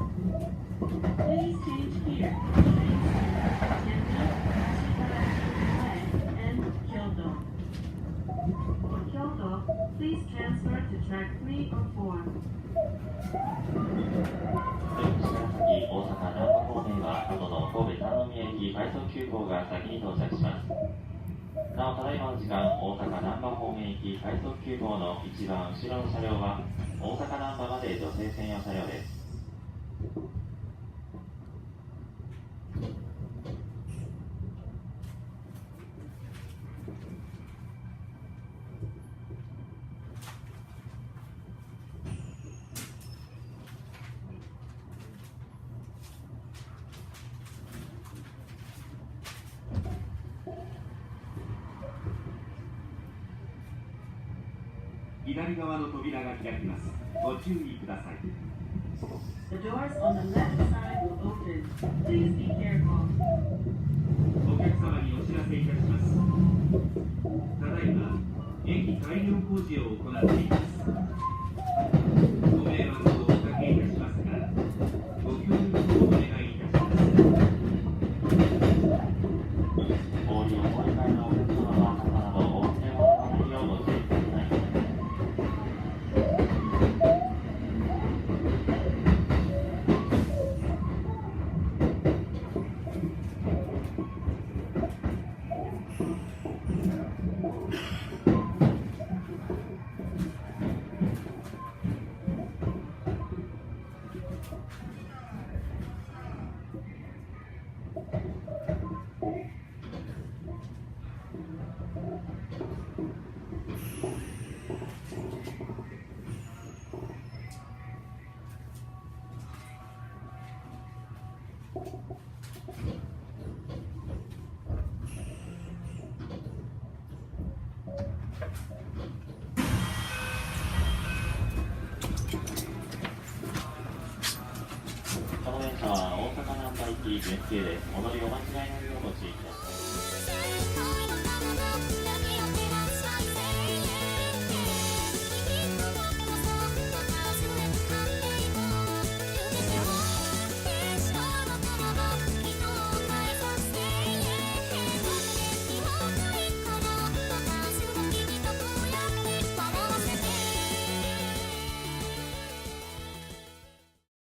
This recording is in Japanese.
Please change here. And Kyoto. For Kyoto, please transfer to track 3 or 4. 大阪難波方面は後の神戸三宮駅快速急行が先に到着します。なお、ただいまの時間、大阪難波方面行き快速急行の一番後ろの車両は大阪難波まで女性専用車両です。左側の扉が開きます。ご注意ください。The doors on the left side will open. Please be careful. お客様にお知らせいたします。ただいま、駅改良工事を行っています。ご迷惑をおかけいたしますが、ご協力をお願いいたします。お降りお乗り換えのお客様は傘などお忘れ物のないようご注意ください。この電車は大阪難波行き準急です。お乗りお間違いないようご注意ください。